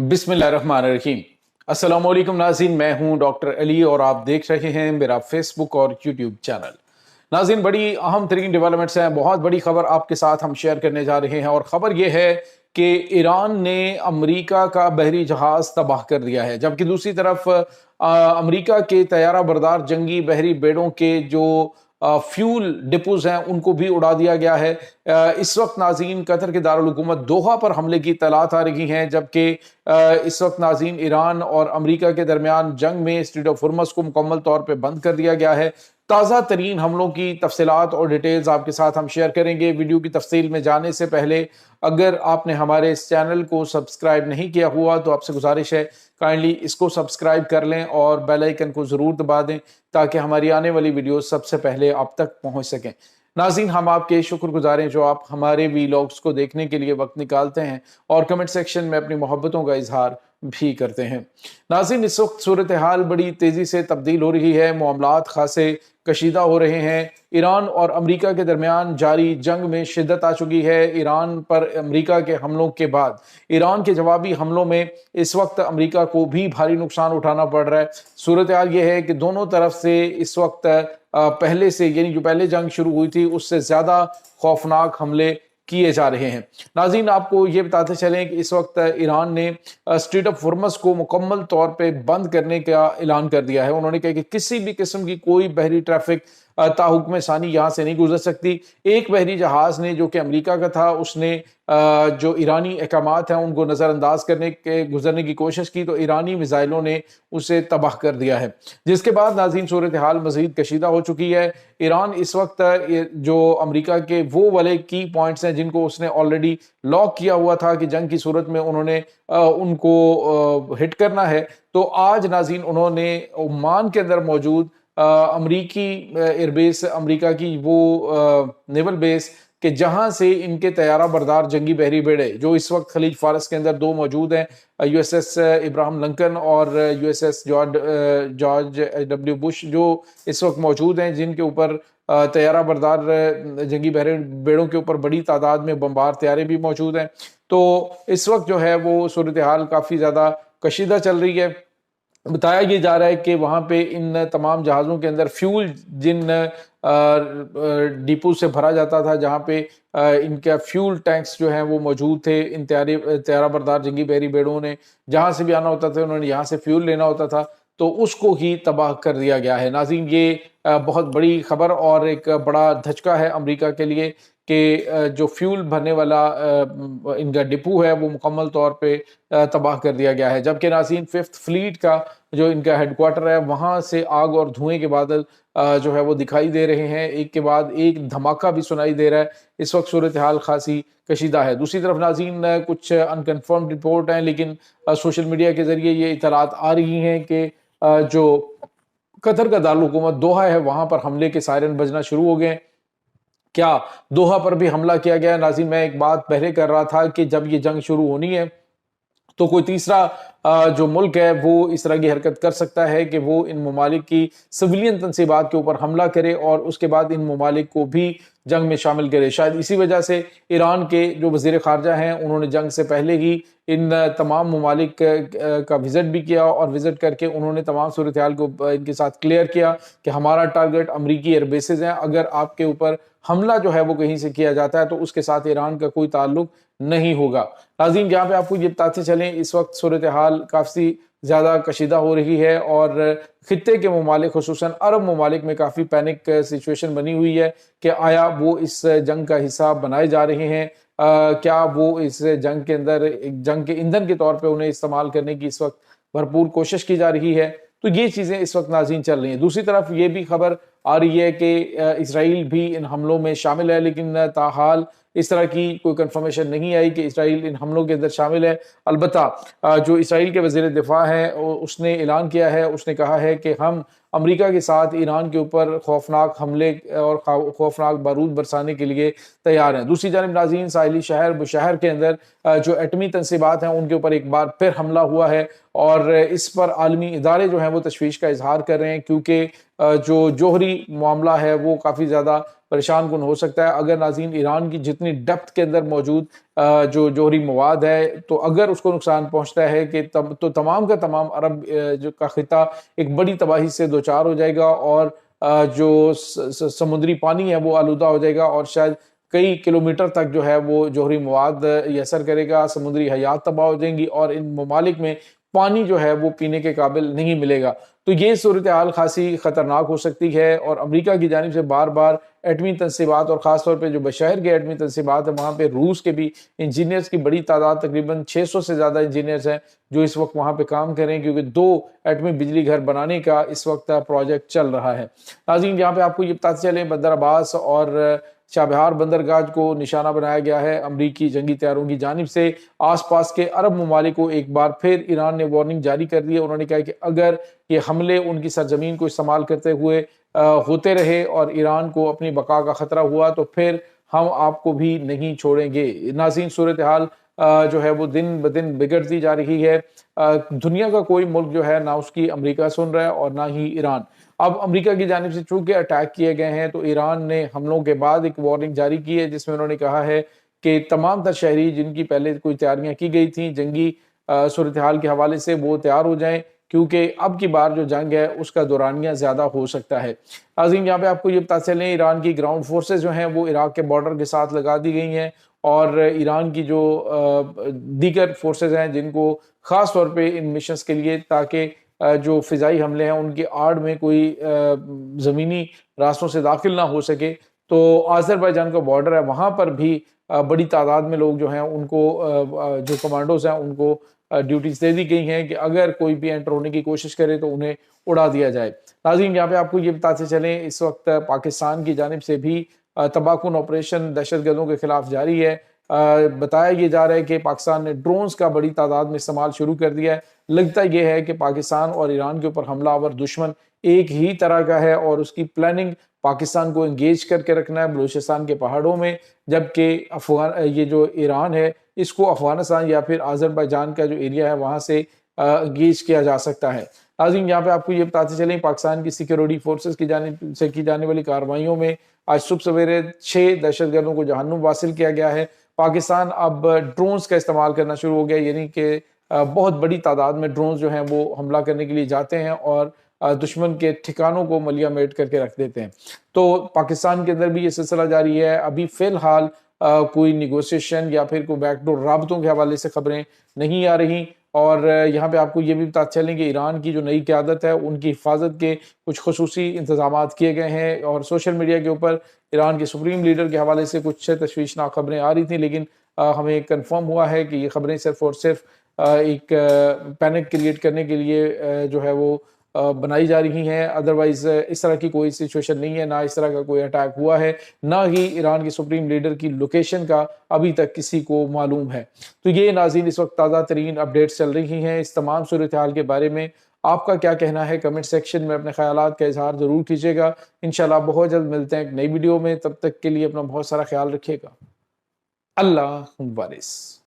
बिस्मिल्लाहिर्रहमानिर्रहीम। अस्सलाम वालेकुम नाज़रीन, मैं हूं डॉक्टर अली और आप देख रहे हैं मेरा फेसबुक और यूट्यूब चैनल। नाज़रीन, बड़ी अहम तरीन डेवलपमेंट्स हैं, बहुत बड़ी खबर आपके साथ हम शेयर करने जा रहे हैं और ख़बर यह है कि ईरान ने अमेरिका का बहरी जहाज़ तबाह कर दिया है, जबकि दूसरी तरफ अमेरिका के तैयारा बरदार जंगी बहरी बेड़ों के जो फ्यूल डिपोज हैं उनको भी उड़ा दिया गया है। इस वक्त नाज़रीन कतर के दारुल हुकूमत दोहा पर हमले की इत्तलात आ रही हैं, जबकि इस वक्त नाज़रीन ईरान और अमेरिका के दरमियान जंग में स्ट्रेट ऑफ हुर्मुज़ को मुकम्मल तौर पर बंद कर दिया गया है। ताज़ा तरीन हमलों की तफसीलात और डिटेल्स आपके साथ हम शेयर करेंगे। वीडियो की तफसील में जाने से पहले अगर आपने हमारे इस चैनल को सब्सक्राइब नहीं किया हुआ तो आपसे गुजारिश है काइंडली इसको सब्सक्राइब कर लें और बेल आइकन को ज़रूर दबा दें ताकि हमारी आने वाली वीडियो सबसे पहले आप तक पहुंच सकें। नाज़रीन, हम आपके शुक्रगुजार हैं जो आप हमारे वीलॉग्स को देखने के लिए वक्त निकालते हैं और कमेंट सेक्शन में अपनी मोहब्बतों का इजहार भी करते हैं। नाज़रीन, इस वक्त सूरत हाल बड़ी तेज़ी से तब्दील हो रही है, मामलात खासे कशीदा हो रहे हैं। ईरान और अमेरिका के दरमियान जारी जंग में शिद्दत आ चुकी है। ईरान पर अमेरिका के हमलों के बाद ईरान के जवाबी हमलों में इस वक्त अमेरिका को भी भारी नुकसान उठाना पड़ रहा है। सूरत हाल ये है कि दोनों तरफ से इस वक्त पहले से यानी जो पहले जंग शुरू हुई थी उससे ज़्यादा खौफनाक हमले किए जा रहे हैं। नाज़रीन, आपको ये बताते चलें कि इस वक्त ईरान ने स्ट्रेट ऑफ हुर्मुज़ को मुकम्मल तौर पे बंद करने का ऐलान कर दिया है। उन्होंने कहा कि किसी भी किस्म की कोई बहरी ट्रैफिक ताहुक्म सानी यहाँ से नहीं गुजर सकती। एक बहरी जहाज़ ने जो कि अमेरिका का था उसने जो ईरानी अहकामात हैं उनको नज़रअंदाज करने के गुजरने की कोशिश की तो ईरानी मिसाइलों ने उसे तबाह कर दिया है, जिसके बाद नाज़रीन सूरत हाल मज़ीद कशीदा हो चुकी है। ईरान इस वक्त जो अमेरिका के वो वाले की पॉइंट्स हैं जिनको उसने ऑलरेडी लॉक किया हुआ था कि जंग की सूरत में उन्होंने उनको हिट करना है, तो आज नाज़रीन उन्होंने ओमान के अंदर मौजूद अमरीकी एयरबेस अमेरिका की वो नेवल बेस कि जहां से इनके तैयारा बरदार जंगी बहरी बेड़े जो इस वक्त खलीज फारस के अंदर दो मौजूद हैं, यूएसएस इब्राहिम लिंकन और यूएसएस जॉर्ज डब्ल्यू बुश जो इस वक्त मौजूद हैं, जिनके ऊपर तैयारा बरदार जंगी बहरी बेड़ों के ऊपर बड़ी तादाद में बमबार तैयारे भी मौजूद हैं। तो इस वक्त जो है वो सूरत हाल काफ़ी ज़्यादा कशीदा चल रही है। बताया ये जा रहा है कि वहाँ पे इन तमाम जहाज़ों के अंदर फ्यूल जिन डिपो से भरा जाता था, जहाँ पे इनका फ्यूल टैंक्स जो हैं वो मौजूद थे। इन तैयारा बरदार जंगी बहरी बेड़ों ने जहाँ से भी आना होता था उन्होंने यहाँ से फ्यूल लेना होता था, तो उसको ही तबाह कर दिया गया है। नाज़रीन, ये बहुत बड़ी खबर और एक बड़ा धचका है अमेरिका के लिए कि जो फ्यूल भरने वाला इनका डिपो है वो मुकम्मल तौर पे तबाह कर दिया गया है, जबकि नाज़रीन 5th फ्लीट का जो इनका हेडक्वार्टर है वहाँ से आग और धुएं के बादल जो है वो दिखाई दे रहे हैं, एक के बाद एक धमाका भी सुनाई दे रहा है। इस वक्त सूरत हाल खासी कशीदा है। दूसरी तरफ नाज़रीन कुछ अनकन्फर्म रिपोर्ट हैं, लेकिन सोशल मीडिया के जरिए ये इतलात आ रही हैं कि जो कतर का दारुल हुकूमत दोहा है वहाँ पर हमले के सायरन बजना शुरू हो गए। क्या दोहा पर भी हमला किया गया? नाज़रीन, मैं एक बात पहले कर रहा था कि जब ये जंग शुरू होनी है तो कोई तीसरा जो मुल्क है वो इस तरह की हरकत कर सकता है कि वो इन ममालिक की सिविलियन तनसीबात के ऊपर हमला करे और उसके बाद इन ममालिक को भी जंग में शामिल करे। शायद इसी वजह से ईरान के जो वज़ीर ख़ारजा हैं उन्होंने जंग से पहले ही इन तमाम ममालिक का विज़िट भी किया और विज़िट करके उन्होंने तमाम सूरत हाल को इनके साथ क्लियर किया कि हमारा टारगेट अमरीकी एयरबेसेस हैं, अगर आपके ऊपर हमला जो है वो कहीं से किया जाता है तो उसके साथ ईरान का कोई ताल्लुक नहीं होगा। नाज़रीन, यहाँ पे आपको ये बताते चलें इस वक्त सूरत हाल काफ़ी ज़्यादा कशीदा हो रही है और खित्ते के ममालिक खुसूसन अरब ममालिक में काफ़ी पैनिक सिचुएशन बनी हुई है कि आया वो इस जंग का हिस्सा बनाए जा रहे हैं, क्या वो इस जंग के अंदर जंग के ईंधन के तौर पे उन्हें इस्तेमाल करने की इस वक्त भरपूर कोशिश की जा रही है। तो ये चीज़ें इस वक्त नाज़रीन चल रही हैं। दूसरी तरफ ये भी खबर आ रही है कि इसराइल भी इन हमलों में शामिल है, लेकिन ताहाल इस तरह की कोई कंफर्मेशन नहीं आई कि इसराइल इन हमलों के अंदर शामिल है। अलबत्ता जो इसराइल के वज़ीर दिफा हैं उसने ऐलान किया है, उसने कहा है कि हम अमेरिका के साथ ईरान के ऊपर खौफनाक हमले और खौफनाक बारूद बरसाने के लिए तैयार हैं। दूसरी जानब नाज़रीन साहिली शहर बुशहर के अंदर जो एटमी तनसीबात हैं उनके ऊपर एक बार फिर हमला हुआ है और इस पर आलमी इदारे जो हैं वो तशवीश का इजहार कर रहे हैं, क्योंकि जो जोहरी मामला है वो काफ़ी ज़्यादा پریشان کن ہو سکتا ہے۔ اگر ناظرین ایران کی جتنی ڈیپتھ کے اندر موجود جو جوہری مواد ہے، تو اگر اس کو نقصان پہنچتا ہے کہ تو تمام کا تمام عرب جو کا خطہ ایک بڑی تباہی سے دوچار ہو جائے گا، اور جو سمندری پانی ہے وہ آلودہ ہو جائے گا، اور شاید کئی کلومیٹر تک جو ہے وہ جوہری مواد یسر کرے گا، سمندری حیات تباہ ہو جائیں گی، اور ان ممالک میں پانی جو ہے وہ پینے کے قابل نہیں ملے گا۔ تو یہ صورتحال خاصی خطرناک ہو سکتی ہے، اور امریکہ کی جانب سے بار بار ایٹمی تنصیبات، اور خاص طور پہ جو بشہر کے ایٹمی تنصیبات ہیں وہاں پہ روس کے بھی انجینئرز کی بڑی تعداد، تقریباً 600 سے زیادہ انجینئرز ہیں جو اس وقت وہاں پہ کام کریں، کیونکہ 2 ایٹمی بجلی گھر بنانے کا اس وقت پروجیکٹ چل رہا ہے۔ ناظرین یہاں پہ آپ کو یہ بتاتے چلیں، بندر عباس اور چابہار بندرگاہ کو نشانہ بنایا گیا ہے امریکی جنگی طیاروں کی جانب سے۔ آس پاس کے عرب ممالک کو ایک بار پھر ایران نے وارننگ جاری کر دی ہے۔ انہوں نے کہا کہ اگر یہ حملے ان کی سرزمین کو استعمال کرتے ہوئے ہوتے رہے اور ایران کو اپنی بقا کا خطرہ ہوا تو پھر ہم آپ کو بھی نہیں چھوڑیں گے۔ ناظرین صورتحال جو ہے وہ دن بدن بگڑتی جا رہی ہے۔ دنیا کا کوئی ملک جو ہے نہ اس کی امریکہ سن رہا ہے اور نہ ہی ایران۔ اب امریکہ کی جانب سے چونکہ اٹیک کیے گئے ہیں تو ایران نے حملوں کے بعد ایک وارننگ جاری کی ہے، جس میں انہوں نے کہا ہے کہ تمام تر شہری جن کی پہلے کوئی تیاریاں کی گئی تھیں جنگی صورتحال کے حوالے سے، وہ تیار ہو جائیں، کیونکہ اب کی بار جو جنگ ہے اس کا دورانیہ زیادہ ہو سکتا ہے۔ ناظرین یہاں پہ آپ کو یہ بتا چلیں، ایران کی گراؤنڈ فورسز جو ہیں وہ عراق کے بارڈر کے ساتھ لگا دی گئی ہیں، اور ایران کی جو دیگر فورسز ہیں جن کو خاص طور پہ ان مشنز کے لیے، تاکہ جو فضائی حملے ہیں ان کی آڑ میں کوئی زمینی راستوں سے داخل نہ ہو سکے، تو آذربائیجان کا بارڈر ہے وہاں پر بھی بڑی تعداد میں لوگ جو ہیں ان کو جو کمانڈوز ہیں ان کو ڈیوٹیز دے دی گئی ہیں کہ اگر کوئی بھی انٹر ہونے کی کوشش کرے تو انہیں اڑا دیا جائے۔ ناظرین یہاں پہ آپ کو یہ بتاتے چلیں، اس وقت پاکستان کی جانب سے بھی تباہ کن آپریشن دہشت گردوں کے خلاف جاری ہے۔ بتایا یہ جا رہا ہے کہ پاکستان نے ڈرونز کا بڑی تعداد میں استعمال شروع کر دیا ہے۔ لگتا یہ ہے کہ پاکستان اور ایران کے اوپر حملہ آور دشمن ایک ہی طرح کا ہے، اور اس کی پلاننگ پاکستان کو انگیج کر کے رکھنا ہے بلوچستان کے پہاڑوں میں، جبکہ یہ جو ایران ہے اس کو افغانستان یا پھر آذربائیجان کا جو ایریا ہے وہاں سے انگیج کیا جا سکتا ہے۔ ناظرین یہاں پہ آپ کو یہ بتاتے چلیں، پاکستان کی سیکیورٹی فورسز کی جانب سے کی جانے والی کارروائیوں میں آج صبح سویرے 6 دہشت گردوں کو جہنم واصل کیا گیا ہے۔ پاکستان اب ڈرونز کا استعمال کرنا شروع ہو گیا، یعنی کہ بہت بڑی تعداد میں ڈرونز جو ہیں وہ حملہ کرنے کے لیے جاتے ہیں اور دشمن کے ٹھکانوں کو ملیا میٹ کر کے رکھ دیتے ہیں۔ تو پاکستان کے اندر بھی یہ سلسلہ جاری ہے۔ ابھی فی الحال کوئی نیگوسیشن یا پھر کوئی بیک ڈور رابطوں کے حوالے سے خبریں نہیں آ رہی، اور یہاں پہ آپ کو یہ بھی بتا چلیں کہ ایران کی جو نئی قیادت ہے ان کی حفاظت کے کچھ خصوصی انتظامات کیے گئے ہیں، اور سوشل میڈیا کے اوپر ایران کے سپریم لیڈر کے حوالے سے کچھ تشویشناک خبریں آ رہی تھیں، لیکن ہمیں کنفرم ہوا ہے کہ یہ خبریں صرف اور صرف ایک پینک کریٹ کرنے کے لیے جو ہے وہ بنائی جا رہی ہیں۔ ادروائز اس طرح کی کوئی سچویشن نہیں ہے، نہ اس طرح کا کوئی اٹیک ہوا ہے، نہ ہی ایران کے سپریم لیڈر کی لوکیشن کا ابھی تک کسی کو معلوم ہے۔ تو یہ ناظرین اس وقت تازہ ترین اپڈیٹس چل رہی ہیں۔ اس تمام صورتحال کے بارے میں آپ کا کیا کہنا ہے؟ کمنٹ سیکشن میں اپنے خیالات کا اظہار ضرور کیجیے گا۔ انشاءاللہ بہت جلد ملتے ہیں ایک نئی ویڈیو میں، تب تک کے لیے اپنا بہت سارا خیال رکھیے گا۔ اللہ حافظ۔